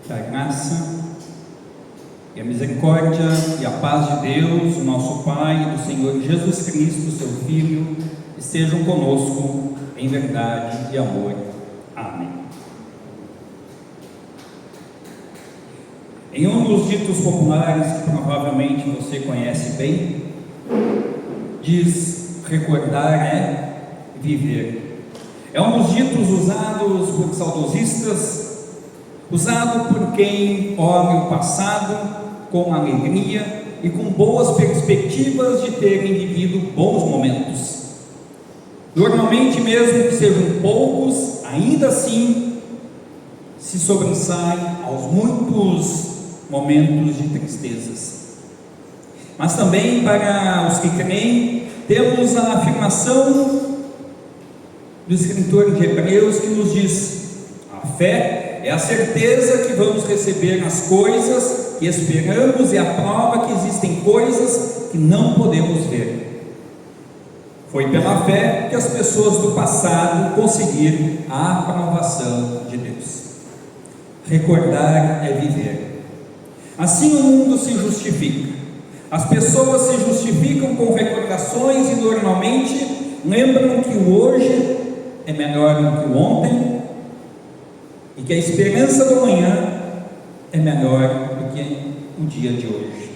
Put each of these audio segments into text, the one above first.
Que a graça e a misericórdia e a paz de Deus, o nosso Pai, e do Senhor Jesus Cristo, seu Filho, estejam conosco em verdade e amor. Amém. Em um dos ditos populares que provavelmente você conhece bem, diz: recordar é viver. É um dos ditos usados por saudosistas, usado por quem olha o passado com alegria e com boas perspectivas de terem vivido bons momentos. Normalmente, mesmo que sejam poucos, ainda assim se sobressai aos muitos momentos de tristezas. Mas também, para os que creem, temos a afirmação do escritor de Hebreus que nos diz: a fé é a certeza que vamos receber as coisas que esperamos e a prova que existem coisas que não podemos ver. Foi pela fé que as pessoas do passado conseguiram a aprovação de Deus. Recordar é viver. Assim o mundo se justifica. As pessoas se justificam com recordações e normalmente lembram que o hoje é melhor do que o ontem e que a esperança do amanhã é melhor do que o dia de hoje.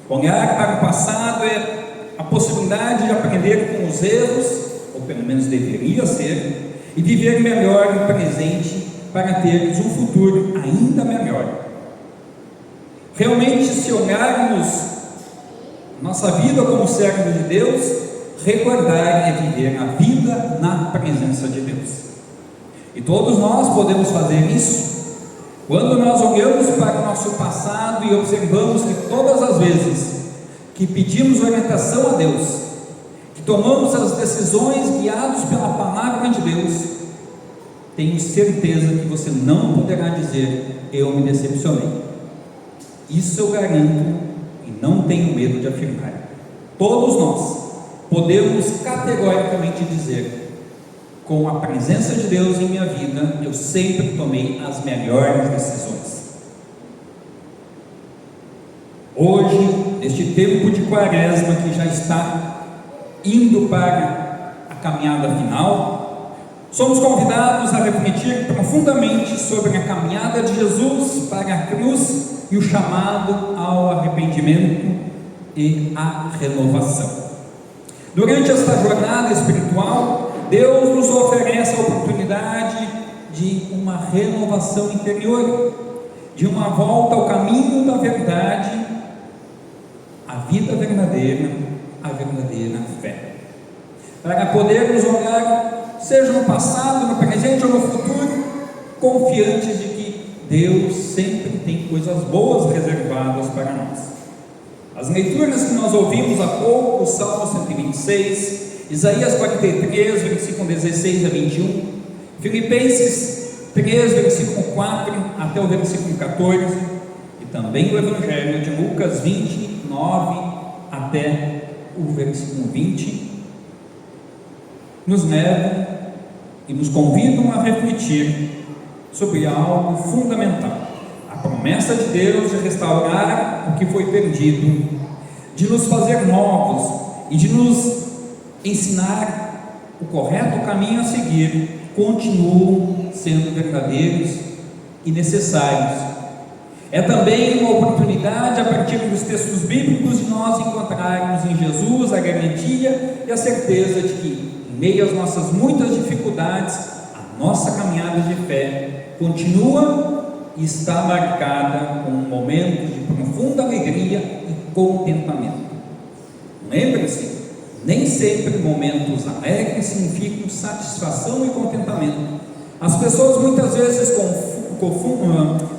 Olhar para o passado é a possibilidade de aprender com os erros, ou pelo menos deveria ser, e viver melhor no presente para termos um futuro ainda melhor. Realmente, se olharmos nossa vida como servos de Deus, recordar é viver a vida na presença de Deus. E todos nós podemos fazer isso quando nós olhamos para o nosso passado e observamos que todas as vezes que pedimos orientação a Deus, que tomamos as decisões guiados pela palavra de Deus, tenho certeza que você não poderá dizer: eu me decepcionei. Isso eu garanto e não tenho medo de afirmar. Todos nós podemos categoricamente dizer: com a presença de Deus em minha vida, eu sempre tomei as melhores decisões. Hoje, neste tempo de quaresma que já está indo para a caminhada final, somos convidados a refletir profundamente sobre a caminhada de Jesus para a cruz e o chamado ao arrependimento e à renovação. Durante esta jornada espiritual, Deus nos oferece a oportunidade de uma renovação interior, de uma volta ao caminho da verdade, a vida verdadeira, a verdadeira fé, para podermos olhar, seja no passado, no presente ou no futuro, confiantes de que Deus sempre tem coisas boas reservadas para nós. As leituras que nós ouvimos há pouco, o Salmo 126, Isaías 43, versículo 16 a 21, Filipenses 3, versículo 4 até o versículo 14, e também o Evangelho de Lucas 29 até o versículo 20, nos levam e nos convidam a refletir sobre algo fundamental: a promessa de Deus de restaurar o que foi perdido, de nos fazer novos e de nos ensinar o correto caminho a seguir, continuam sendo verdadeiros e necessários. É também uma oportunidade, a partir dos textos bíblicos, de nós encontrarmos em Jesus a garantia e a certeza de que, em meio às nossas muitas dificuldades, a nossa caminhada de fé continua e está marcada com um momento de profunda alegria e contentamento. Lembre-se, nem sempre momentos alegres significam satisfação e contentamento. As pessoas muitas vezes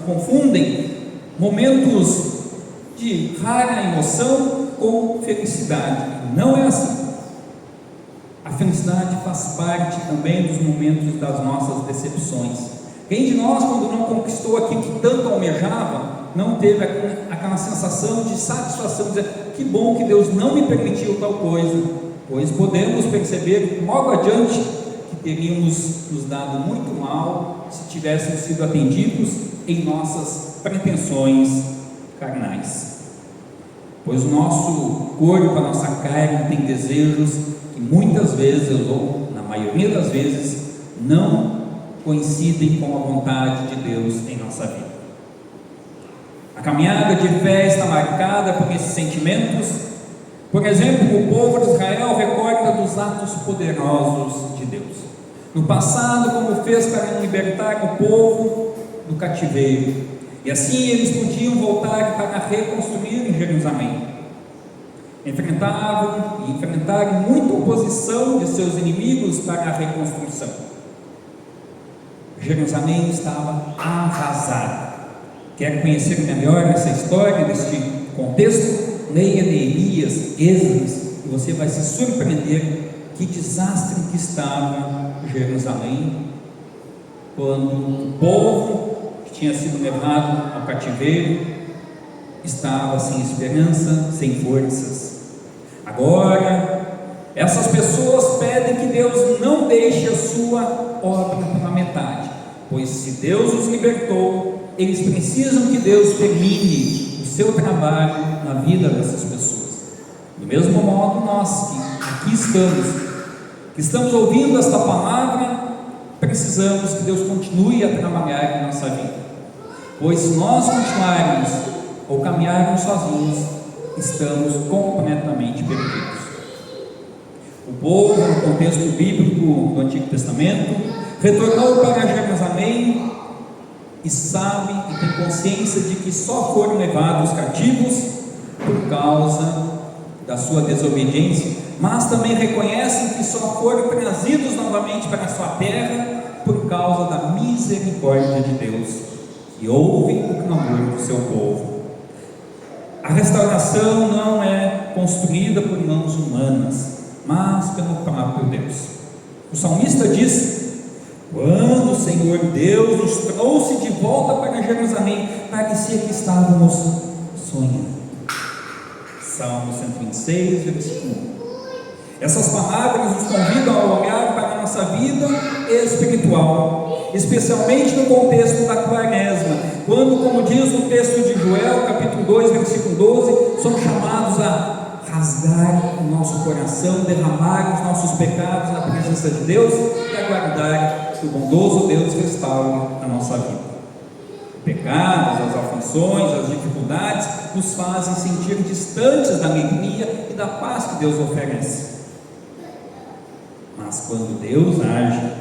confundem momentos de rara emoção com felicidade. Não é assim. A felicidade faz parte também dos momentos das nossas decepções. Quem de nós, quando não conquistou aquilo que tanto almejava, não teve aquela sensação de satisfação, dizer: que bom que Deus não me permitiu tal coisa, pois podemos perceber logo adiante que teríamos nos dado muito mal se tivéssemos sido atendidos em nossas pretensões carnais. Pois o nosso corpo, a nossa carne tem desejos que muitas vezes, ou na maioria das vezes, não coincidem com a vontade de Deus em nossa vida. A caminhada de fé está marcada por esses sentimentos. Por exemplo, o povo de Israel recorda dos atos poderosos de Deus. No passado, como fez para libertar o povo do cativeiro. E assim eles podiam voltar para reconstruir em Jerusalém. Enfrentaram muita oposição de seus inimigos para a reconstrução. Jerusalém estava arrasada. Quer conhecer melhor essa história, deste contexto? Leia Neemias, Esdras, e você vai se surpreender que desastre que estava Jerusalém, quando o povo que tinha sido levado ao cativeiro estava sem esperança, sem forças. Agora, essas pessoas pedem que Deus não deixe a sua obra pela metade, pois se Deus os libertou, eles precisam que Deus termine o seu trabalho na vida dessas pessoas. Do mesmo modo, nós que aqui estamos ouvindo esta palavra, precisamos que Deus continue a trabalhar em nossa vida, pois se nós continuarmos ou caminharmos sozinhos, estamos completamente perdidos. O povo, no contexto bíblico do Antigo Testamento, retornou para Jerusalém e sabe e tem consciência de que só foram levados cativos por causa da sua desobediência, mas também reconhecem que só foram trazidos novamente para a sua terra por causa da misericórdia de Deus, que ouve o clamor do seu povo. A restauração não é construída por mãos humanas, mas pelo próprio Deus. O salmista diz: quando o Senhor Deus nos trouxe de volta para Jerusalém, parecia que estávamos sonhando. Salmo 126, versículo 1. Essas palavras nos convidam a olhar para a nossa vida espiritual, especialmente no contexto da quaresma, quando, como diz o texto de Joel, capítulo 2, versículo 12, somos chamados a rasgar o nosso coração, derramar os nossos pecados na presença de Deus e aguardar que o bondoso Deus restaure a nossa vida. Pecados, as aflições, as dificuldades nos fazem sentir distantes da alegria e da paz que Deus oferece. Mas quando Deus age,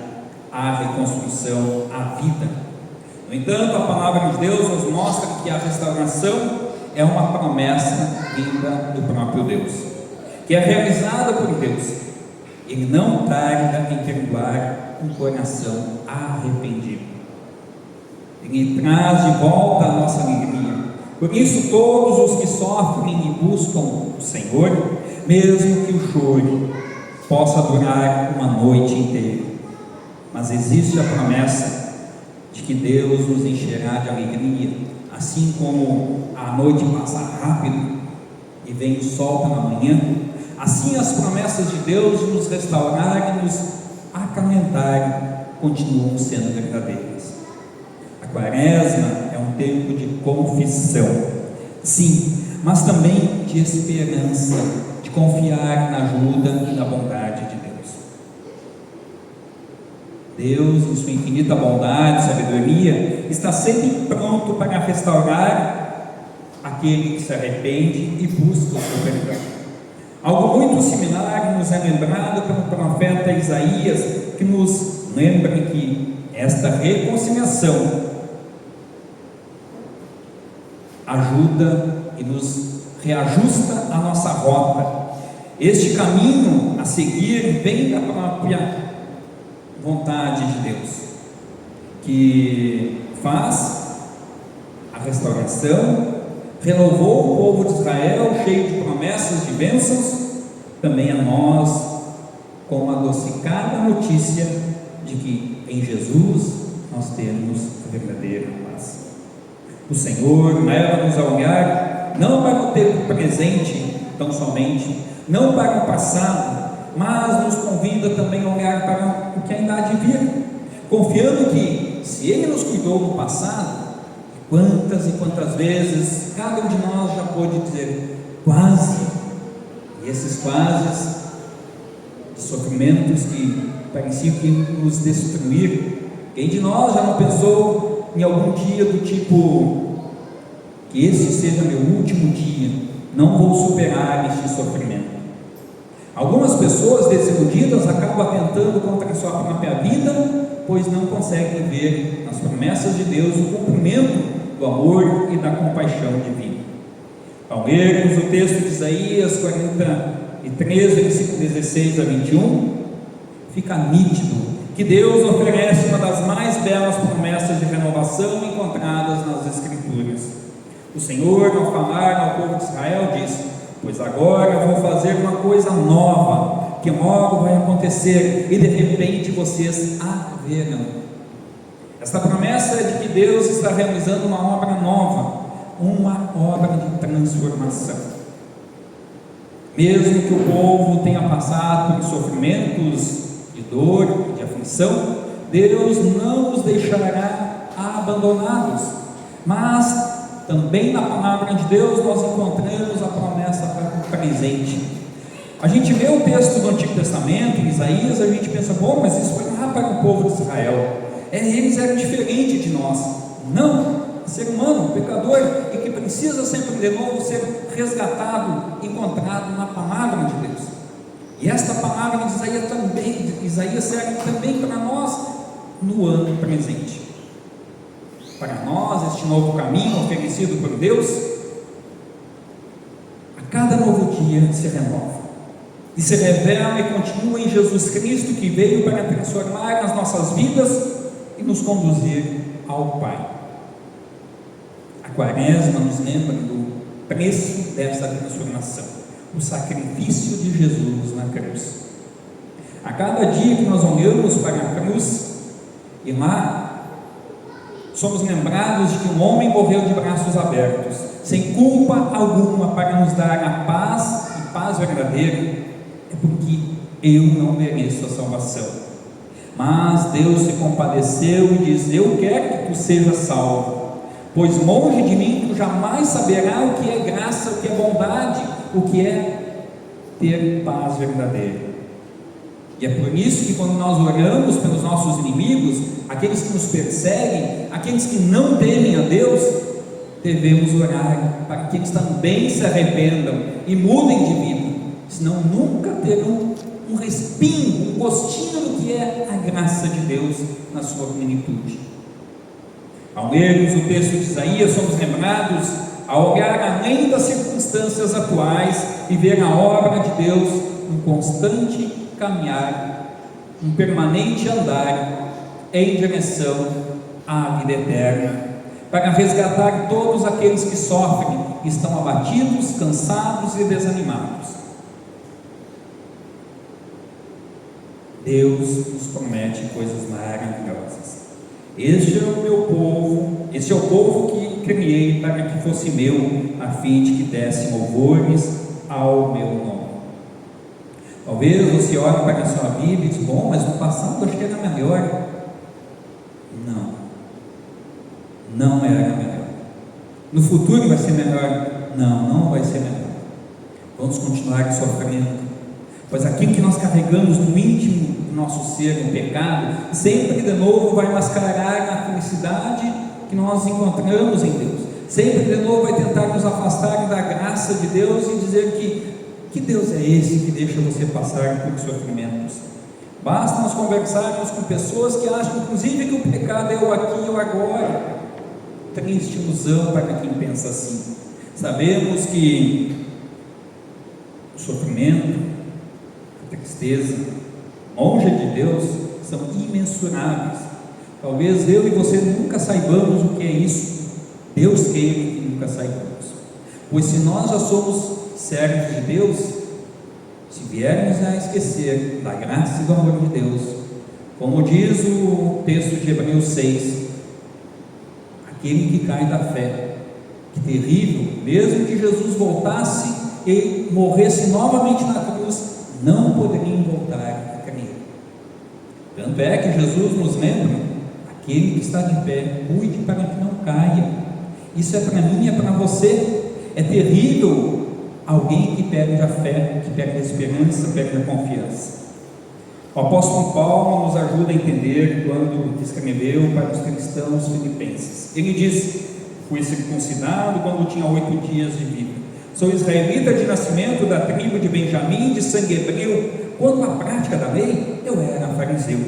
há reconstrução, há vida. No entanto, a palavra de Deus nos mostra que a restauração é uma promessa vinda do próprio Deus, que é realizada por Deus. Ele não tarda em perdoar um coração arrependido. Ele traz de volta a nossa alegria. Por isso, todos os que sofrem e buscam o Senhor, mesmo que o choro possa durar uma noite inteira, mas existe a promessa de que Deus nos encherá de alegria, assim como a noite passa rápido e vem o sol pela manhã, assim as promessas de Deus de nos restaurar e nos acalentar continuam sendo verdadeiras. A quaresma é um tempo de confissão, sim, mas também de esperança, de confiar na ajuda e na bondade de Deus. Deus, em sua infinita bondade e sabedoria, está sempre pronto para restaurar aquele que se arrepende e busca o seu perdão. Algo muito similar nos é lembrado pelo profeta Isaías, que nos lembra que esta reconciliação ajuda e nos reajusta a nossa rota. Este caminho a seguir vem da própria vontade de Deus, que faz a restauração, renovou o povo de Israel cheio de promessas, de bênçãos, também a nós, com a adocicada notícia de que em Jesus nós temos a verdadeira paz. O Senhor leva-nos a olhar não para o tempo presente tão somente, não para o passado, mas nos convida também a olhar para o que ainda há de vir, confiando que se Ele nos cuidou no passado, quantas e quantas vezes cada um de nós já pôde dizer quase, e esses quase, sofrimentos que pareciam que nos destruir. Quem de nós já não pensou em algum dia do tipo, que esse seja meu último dia, não vou superar este sofrimento? Algumas pessoas desiludidas acabam atentando contra a sua própria vida, pois não conseguem ver nas promessas de Deus o cumprimento do amor e da compaixão divina. Ao lermos o texto de Isaías 43, versículo 16 a 21, fica nítido que Deus oferece uma das mais belas promessas de renovação encontradas nas Escrituras. O Senhor, ao falar ao povo de Israel, diz: pois agora vou fazer uma coisa nova, que logo vai acontecer, e de repente vocês a verão. Esta promessa é de que Deus está realizando uma obra nova, uma obra de transformação. Mesmo que o povo tenha passado por sofrimentos de dor, de aflição, Deus não os deixará abandonados. Mas também na palavra de Deus nós encontramos a promessa para o presente. A gente vê o texto do Antigo Testamento, em Isaías, a gente pensa, bom, mas isso foi lá para o povo de Israel. Eles eram diferentes de nós. Não, ser humano, pecador, e que precisa sempre de novo ser resgatado, encontrado na palavra de Deus. E esta palavra de Isaías serve também para nós no ano presente. Para nós, este novo caminho oferecido por Deus, a cada novo dia se renova e se revela e continua em Jesus Cristo, que veio para transformar as nossas vidas e nos conduzir ao Pai. A Quaresma nos lembra do preço dessa transformação, o sacrifício de Jesus na cruz. A cada dia que nós olhamos para a cruz, e lá somos lembrados de que um homem morreu de braços abertos, sem culpa alguma, para nos dar a paz e paz verdadeira. É porque eu não mereço a salvação, mas Deus se compadeceu e diz: eu quero que tu sejas salvo, pois longe de mim tu jamais saberás o que é graça, o que é bondade, o que é ter paz verdadeira. E é por isso que quando nós oramos pelos nossos inimigos, aqueles que nos perseguem, aqueles que não temem a Deus, devemos orar para que eles também se arrependam e mudem de vida, senão nunca terão um respingo, um gostinho do que é a graça de Deus na sua plenitude. Ao lermos o texto de Isaías, somos lembrados a olhar além das circunstâncias atuais e ver a obra de Deus um constante caminhar, um permanente andar em direção à vida eterna, para resgatar todos aqueles que sofrem, estão abatidos, cansados e desanimados. Deus nos promete coisas maravilhosas. Este é o meu povo, este é o povo que criei para que fosse meu, a fim de que desse louvores ao meu nome. Talvez você olhe para a sua Bíblia e diz: bom, mas no passado acho que era melhor. Não era melhor. No futuro vai ser melhor? Não vai ser melhor. Vamos continuar sofrendo, pois aquilo que nós carregamos no íntimo do nosso ser, no pecado, sempre de novo vai mascarar a felicidade que nós encontramos em Deus. Sempre de novo vai tentar nos afastar da graça de Deus e dizer que Deus é esse que deixa você passar por sofrimentos. Basta nós conversarmos com pessoas que acham inclusive que o pecado é o aqui e o agora. Triste ilusão para quem pensa assim. Sabemos que o sofrimento, a tristeza, longe de Deus, são imensuráveis. Talvez eu e você nunca saibamos o que é isso. Deus queira que nunca saibamos, pois se nós já somos servos de Deus, se viermos a esquecer da graça e do amor de Deus, como diz o texto de Hebreus 6, aquele que cai da fé, que terrível, mesmo que Jesus voltasse e morresse novamente na cruz, não poderiam voltar a crer. Tanto é que Jesus nos lembra: Aquele que está de pé, cuide para que não caia. Isso é para mim, é para você. É terrível alguém que perde a fé, que perde a esperança, perde a confiança. O apóstolo Paulo nos ajuda a entender quando escreveu para os cristãos filipenses. Ele diz: fui circuncidado quando tinha 8 dias de vida. Sou israelita de nascimento, da tribo de Benjamim, de sangue hebreu. Quanto à prática da lei, eu era fariseu.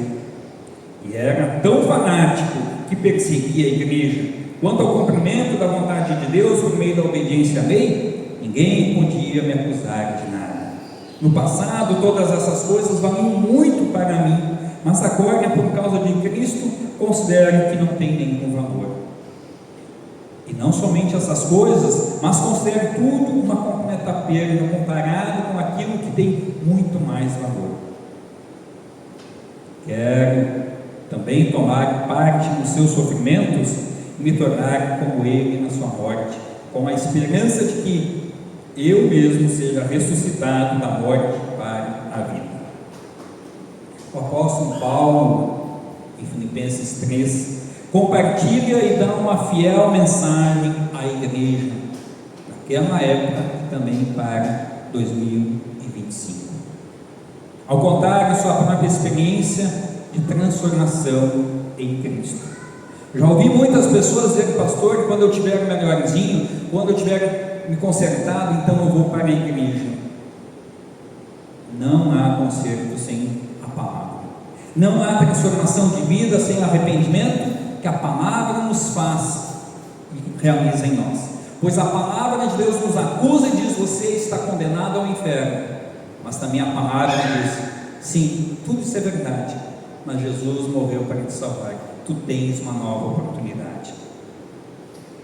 E era tão fanático que perseguia a igreja. Quanto ao cumprimento da vontade de Deus por meio da obediência à lei, ninguém podia me acusar de nada. No passado, todas essas coisas valiam muito para mim, mas agora, por causa de Cristo, considero que não tem nenhum valor. E não somente essas coisas, mas considero tudo uma completa perda comparado com aquilo que tem muito mais valor. Quero também tomar parte nos seus sofrimentos e me tornar como ele na sua morte, com a esperança de que eu mesmo seja ressuscitado da morte para a vida. O apóstolo Paulo, em Filipenses 3, compartilha e dá uma fiel mensagem à igreja naquela época e também para 2025. Ao contar a sua própria experiência de transformação em Cristo. Já ouvi muitas pessoas dizer: pastor, quando eu tiver melhorzinho, quando eu tiver me consertado, então eu vou para a igreja. Não há conserto sem a palavra. Não há transformação de vida sem arrependimento, que a palavra nos faz e realiza em nós. Pois a palavra de Deus nos acusa e diz: você está condenado ao inferno. Mas também a palavra diz: sim, tudo isso é verdade, mas Jesus morreu para te salvar. Tu tens uma nova oportunidade.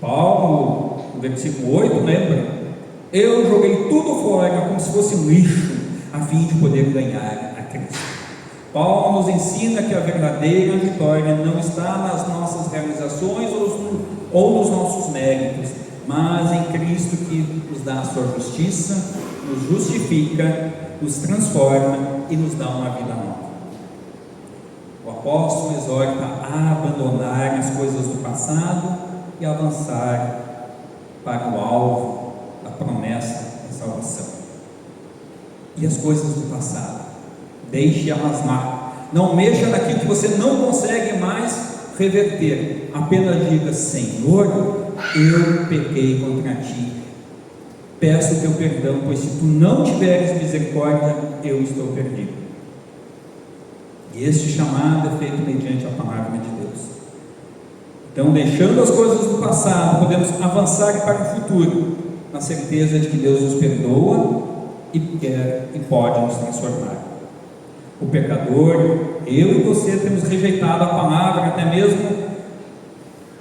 Paulo, no versículo 8, lembra? Eu joguei tudo fora como se fosse um lixo, a fim de poder ganhar a Cristo. Paulo nos ensina que a verdadeira vitória não está nas nossas realizações ou nos nossos méritos, mas em Cristo, que nos dá a sua justiça, nos justifica, nos transforma e nos dá uma vida nova. O apóstolo exorta a abandonar as coisas do passado e avançar para o alvo da promessa da salvação. E as coisas do passado, deixe elas lá. Não mexa naquilo que você não consegue mais reverter. Apenas diga: Senhor, eu pequei contra ti. Peço o teu perdão, pois se tu não tiveres misericórdia, eu estou perdido. E este chamado é feito mediante a palavra de Deus. Então, deixando as coisas do passado, podemos avançar para o futuro, na certeza de que Deus nos perdoa e quer e pode nos transformar. O pecador, eu e você, temos rejeitado a palavra, até mesmo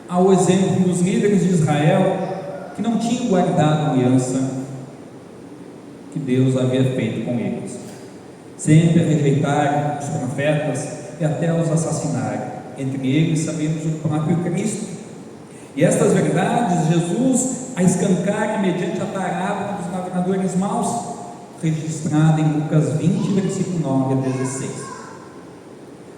ao exemplo dos líderes de Israel, que não tinham guardado a aliança que Deus havia feito com eles. Sempre rejeitaram os profetas e até os assassinaram. Entre eles sabemos o próprio Cristo. E estas verdades Jesus a escancara mediante a parábola dos lavradores maus, registrada em Lucas 20, versículo 9 a 16.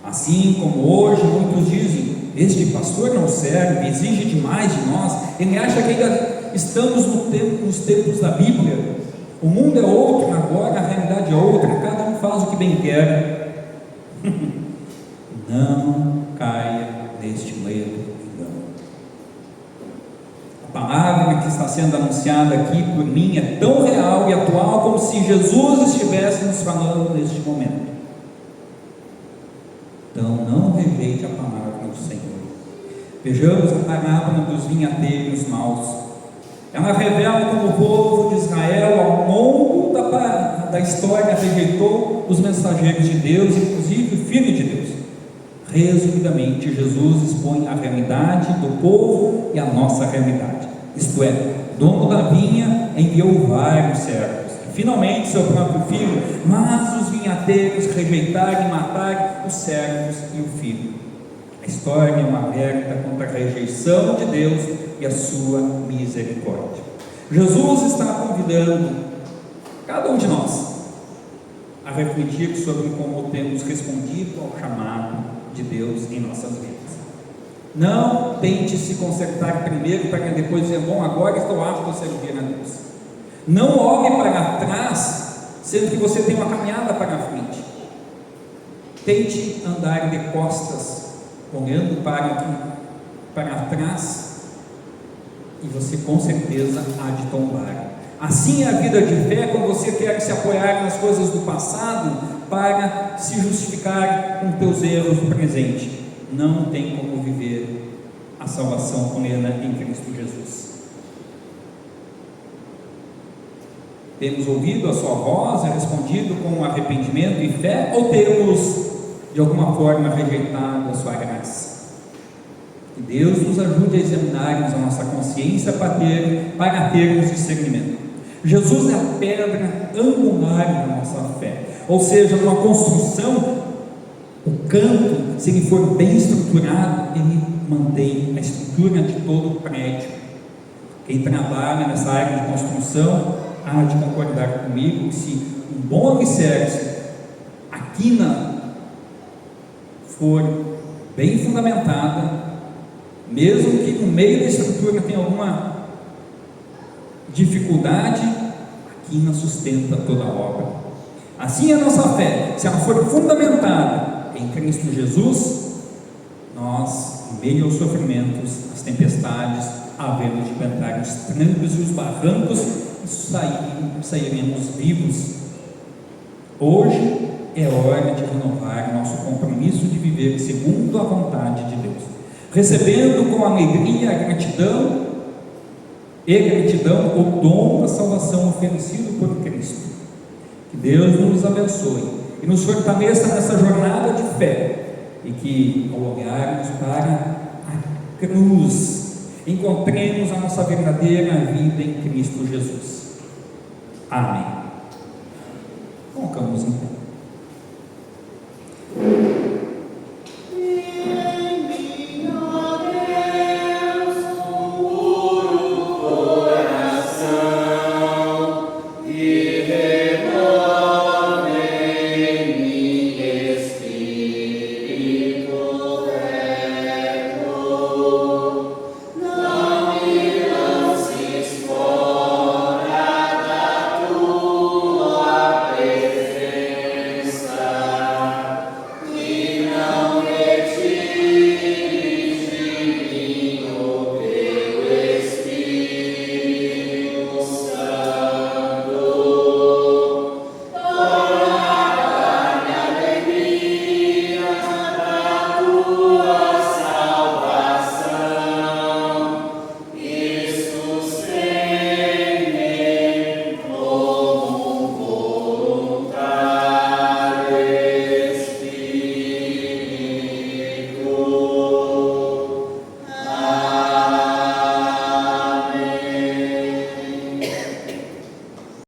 Assim como hoje muitos dizem: este pastor não serve, exige demais de nós, ele acha que ainda estamos nos tempos da Bíblia. O mundo é outro agora, a realidade é outra, cada um faz o que bem quer. Não caia neste medo engano. A palavra que está sendo anunciada aqui por mim é tão real e atual como se Jesus estivesse nos falando neste momento. Então não rejeite a palavra do Senhor. Vejamos a parábola dos vinhateiros maus. Ela revela como o povo de Israel, ao longo da história, rejeitou os mensageiros de Deus, inclusive o Filho de Deus. Resumidamente, Jesus expõe a realidade do povo e a nossa realidade. Isto é, o dono da vinha enviou vários servos, e finalmente seu próprio filho, mas os vinhateiros rejeitaram e mataram os servos e o filho. A história é uma alerta contra a rejeição de Deus e a sua misericórdia. Jesus está convidando cada um de nós a refletir sobre como temos respondido ao chamado de Deus em nossas vidas. Não tente se consertar primeiro para depois dizer, bom, agora estou apto a servir a Deus. Não olhe para trás, sendo que você tem uma caminhada para frente. Tente andar de costas, olhando para trás, e você com certeza há de tombar. Assim é a vida de fé quando você quer se apoiar nas coisas do passado para se justificar com teus erros do presente. Não tem como viver a salvação plena em Cristo Jesus. Temos ouvido a sua voz e respondido com arrependimento e fé, ou temos de alguma forma rejeitado a sua graça? Que Deus nos ajude a examinarmos a nossa consciência para termos discernimento. Jesus é a pedra angular da nossa fé, ou seja, numa construção, o canto, se ele for bem estruturado, ele mantém a estrutura de todo o prédio. Quem trabalha nessa área de construção há de concordar comigo que se um bom alicerce, a quina for bem fundamentada, mesmo que no meio da estrutura tenha alguma dificuldade, a quina sustenta toda a obra. Assim é a nossa fé, se ela for fundamentada em Cristo Jesus, nós, em meio aos sofrimentos, às tempestades, havemos de enfrentar os trancos e os barrancos e sairemos vivos. Hoje é hora de renovar nosso compromisso de viver segundo a vontade de Deus, recebendo com alegria a gratidão o dom da salvação oferecido por Cristo. Que Deus nos abençoe e nos fortaleça nessa jornada de fé, e que ao olharmos para a cruz, encontremos a nossa verdadeira vida em Cristo Jesus. Amém. Colocamos em pé.